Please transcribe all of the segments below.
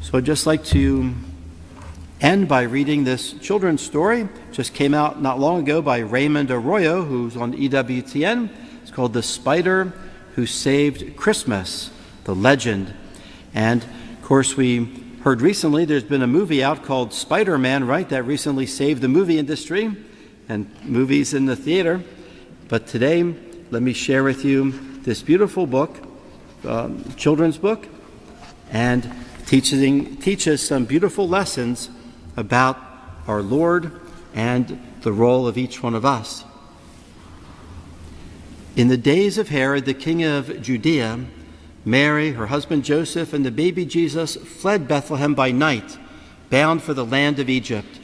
So I'd just like to end by reading this children's story. Just came out not long ago by Raymond Arroyo, who's on EWTN. It's called The Spider Who Saved Christmas, the legend. And of course, we heard recently there's been a movie out called Spider-Man, right? That recently saved the movie industry and movies in the theater. But today, let me share with you this beautiful book, children's book, and teaches some beautiful lessons about our Lord and the role of each one of us. In the days of Herod, the king of Judea, Mary, her husband Joseph, and the baby Jesus fled Bethlehem by night, bound for the land of Egypt.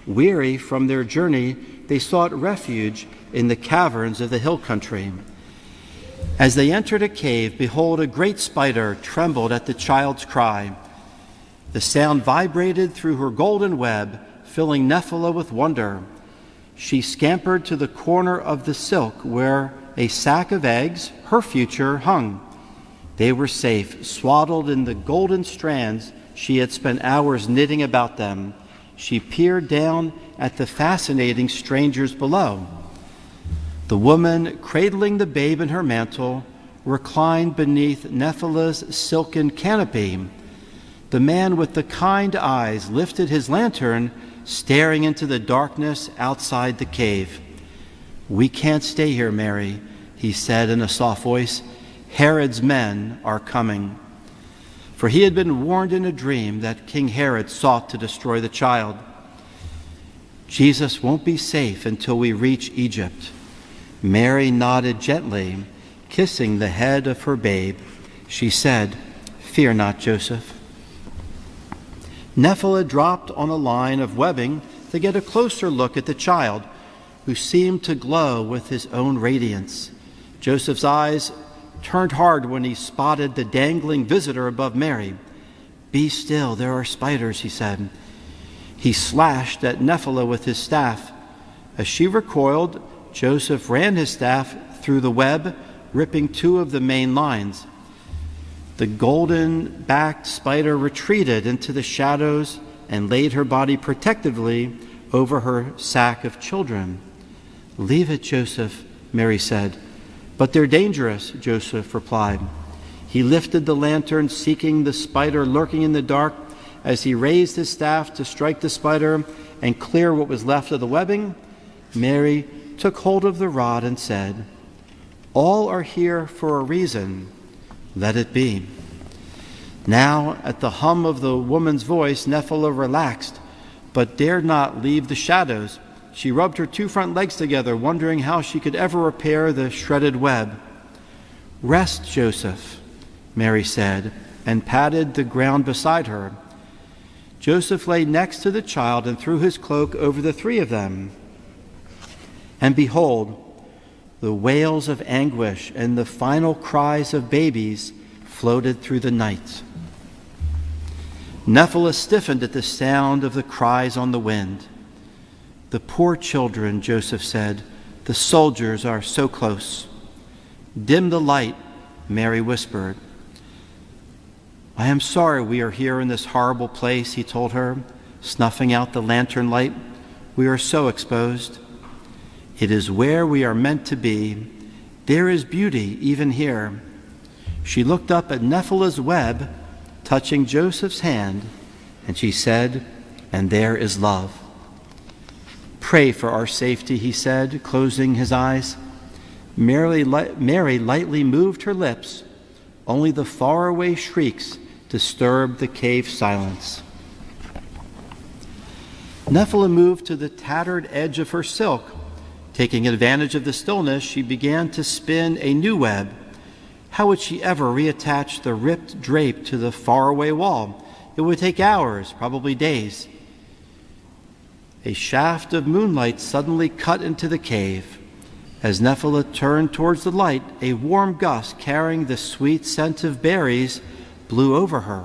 Weary from their journey, they sought refuge in the caverns of the hill country. As they entered a cave, behold, a great spider trembled at the child's cry. The sound vibrated through her golden web, filling Nephilah with wonder. She scampered to the corner of the silk where a sack of eggs, her future, hung. They were safe, swaddled in the golden strands she had spent hours knitting about them. She peered down at the fascinating strangers below. The woman, cradling the babe in her mantle, reclined beneath Nephilah's silken canopy. The man with the kind eyes lifted his lantern, staring into the darkness outside the cave. "We can't stay here, Mary," he said in a soft voice. "Herod's men are coming." For he had been warned in a dream that King Herod sought to destroy the child. "Jesus won't be safe until we reach Egypt." Mary nodded gently, kissing the head of her babe. She said, "Fear not, Joseph." Nephilah dropped on a line of webbing to get a closer look at the child, who seemed to glow with his own radiance. Joseph's eyes turned hard when he spotted the dangling visitor above Mary. "Be still, there are spiders," he said. He slashed at Nephilah with his staff. As she recoiled, Joseph ran his staff through the web, ripping two of the main lines. The golden-backed spider retreated into the shadows and laid her body protectively over her sack of children. "Leave it, Joseph," Mary said. "But they're dangerous," Joseph replied. He lifted the lantern, seeking the spider lurking in the dark. As he raised his staff to strike the spider and clear what was left of the webbing, Mary took hold of the rod and said, "All are here for a reason. Let it be." Now, at the hum of the woman's voice, Nephilah relaxed, but dared not leave the shadows. She rubbed her two front legs together, wondering how she could ever repair the shredded web. "Rest, Joseph," Mary said, and patted the ground beside her. Joseph lay next to the child and threw his cloak over the three of them. And behold, the wails of anguish and the final cries of babies floated through the night. Nephilah stiffened at the sound of the cries on the wind. "The poor children," Joseph said. "The soldiers are so close." "Dim the light," Mary whispered. "I am sorry we are here in this horrible place," he told her, snuffing out the lantern light. "We are so exposed." "It is where we are meant to be. There is beauty even here." She looked up at Nephilah's web, touching Joseph's hand, and she said, "And there is love." "Pray for our safety," he said, closing his eyes. Mary lightly moved her lips. Only the faraway shrieks disturbed the cave silence. Nephilah moved to the tattered edge of her silk. Taking advantage of the stillness, she began to spin a new web. How would she ever reattach the ripped drape to the faraway wall? It would take hours, probably days. A shaft of moonlight suddenly cut into the cave. As Nephilah turned towards the light, a warm gust carrying the sweet scent of berries blew over her.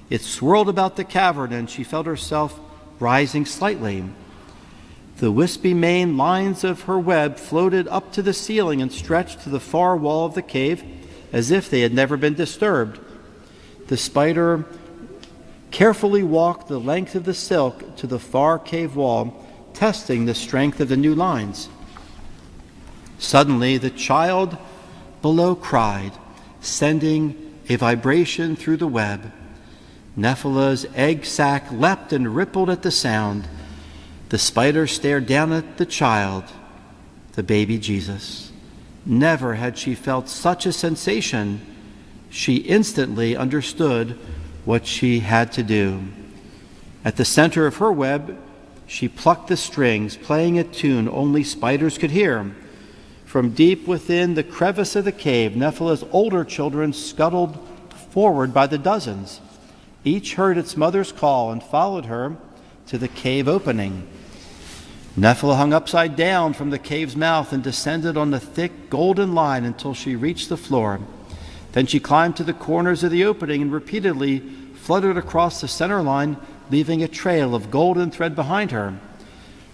It swirled about the cavern, and she felt herself rising slightly. The wispy main lines of her web floated up to the ceiling and stretched to the far wall of the cave as if they had never been disturbed. The spider carefully walked the length of the silk to the far cave wall, testing the strength of the new lines. Suddenly, the child below cried, sending a vibration through the web. Nephilah's egg sac leapt and rippled at the sound. The spider stared down at the child, the baby Jesus. Never had she felt such a sensation. She instantly understood what she had to do. At the center of her web, she plucked the strings, playing a tune only spiders could hear. From deep within the crevice of the cave, Nephilah's older children scuttled forward by the dozens. Each heard its mother's call and followed her to the cave opening. Nephilah hung upside down from the cave's mouth and descended on the thick golden line until she reached the floor. Then she climbed to the corners of the opening and repeatedly fluttered across the center line, leaving a trail of golden thread behind her.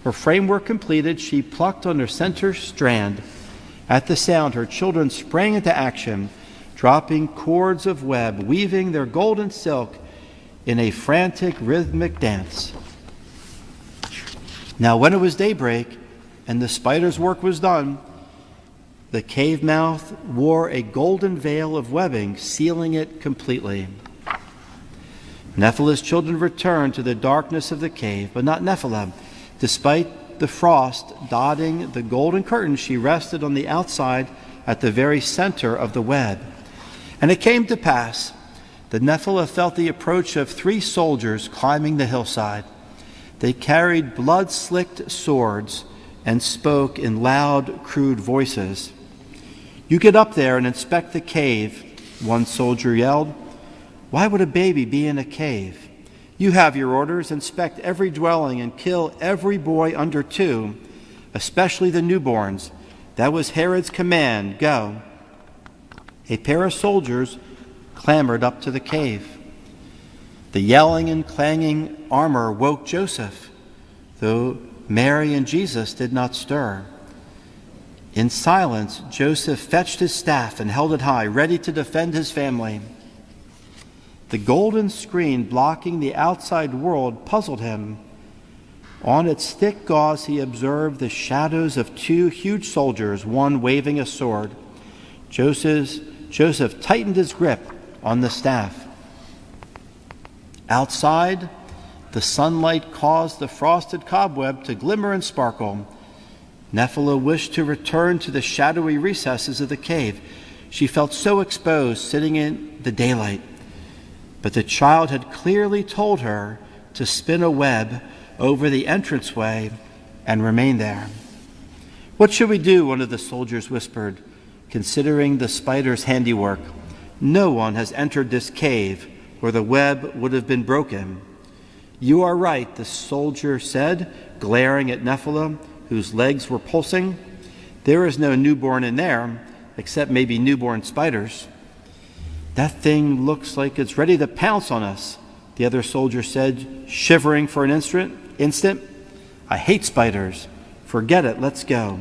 Her framework completed, she plucked on her center strand. At the sound, her children sprang into action, dropping cords of web, weaving their golden silk in a frantic, rhythmic dance. Now, when it was daybreak and the spider's work was done, the cave mouth wore a golden veil of webbing, sealing it completely. Nephilah's children returned to the darkness of the cave, but not Nephilah. Despite the frost dotting the golden curtain, she rested on the outside at the very center of the web. And it came to pass that Nephilah felt the approach of 3 soldiers climbing the hillside. They carried blood-slicked swords and spoke in loud, crude voices. "You get up there and inspect the cave," one soldier yelled. "Why would a baby be in a cave? You have your orders. Inspect every dwelling and kill every boy under 2, especially the newborns. That was Herod's command. Go." A pair of soldiers clambered up to the cave. The yelling and clanging armor woke Joseph, though Mary and Jesus did not stir. In silence, Joseph fetched his staff and held it high, ready to defend his family. The golden screen blocking the outside world puzzled him. On its thick gauze, he observed the shadows of 2 huge soldiers, one waving a sword. Joseph tightened his grip on the staff. Outside, the sunlight caused the frosted cobweb to glimmer and sparkle. Nephilah wished to return to the shadowy recesses of the cave. She felt so exposed sitting in the daylight. But the child had clearly told her to spin a web over the entranceway and remain there. "What should we do?" one of the soldiers whispered, considering the spider's handiwork. "No one has entered this cave where the web would have been broken." "You are right," the soldier said, glaring at Nephilah, whose legs were pulsing. "There is no newborn in there, except maybe newborn spiders." "That thing looks like it's ready to pounce on us," the other soldier said, shivering for an instant. "I hate spiders. Forget it, let's go."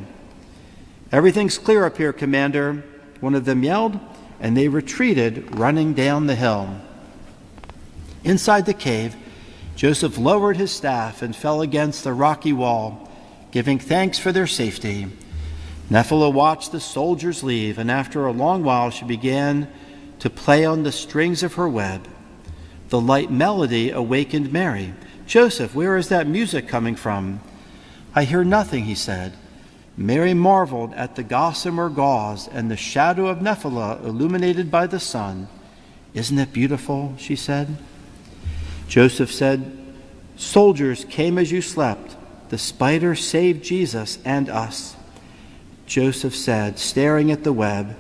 "Everything's clear up here, Commander," one of them yelled, and they retreated, running down the hill. Inside the cave, Joseph lowered his staff and fell against the rocky wall, giving thanks for their safety. Nephilah watched the soldiers leave, and after a long while she began to play on the strings of her web. The light melody awakened Mary. "Joseph, where is that music coming from?" "I hear nothing," he said. Mary marveled at the gossamer gauze and the shadow of Nephilah illuminated by the sun. "Isn't it beautiful?" she said. Joseph said, "Soldiers came as you slept. The spider saved Jesus and us." Joseph said, staring at the web,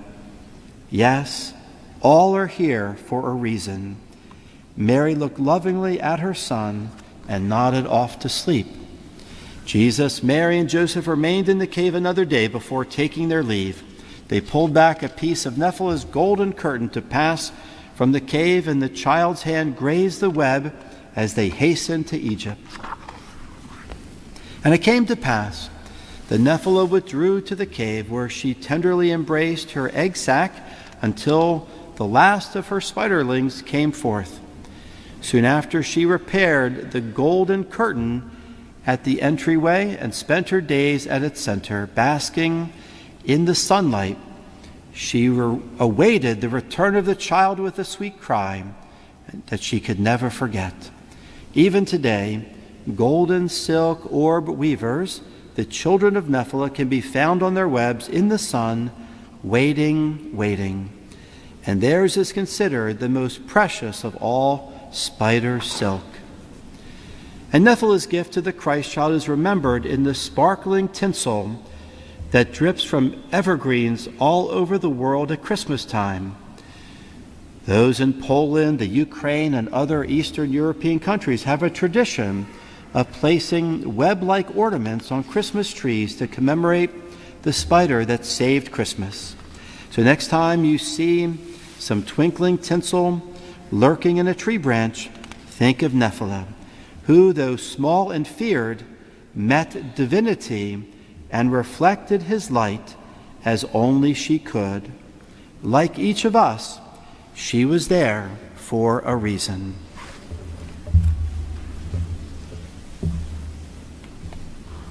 "Yes, all are here for a reason." Mary looked lovingly at her son and nodded off to sleep. Jesus, Mary, and Joseph remained in the cave another day before taking their leave. They pulled back a piece of Nephilah's golden curtain to pass from the cave, and the child's hand grazed the web as they hastened to Egypt. And it came to pass that Nephilah withdrew to the cave, where she tenderly embraced her egg sac until the last of her spiderlings came forth. Soon after she repaired the golden curtain at the entryway and spent her days at its center, basking in the sunlight. She awaited the return of the child with a sweet cry that she could never forget. Even today, golden silk orb weavers, the children of Nephilah, can be found on their webs in the sun, waiting. And theirs is considered the most precious of all spider silk. And Nephilah's gift to the Christ child is remembered in the sparkling tinsel that drips from evergreens all over the world at Christmas time. Those in Poland, the Ukraine, and other Eastern European countries have a tradition of placing web-like ornaments on Christmas trees to commemorate the spider that saved Christmas. So next time you see some twinkling tinsel lurking in a tree branch, think of Nephilah, who, though small and feared, met divinity and reflected his light as only she could. Like each of us, she was there for a reason.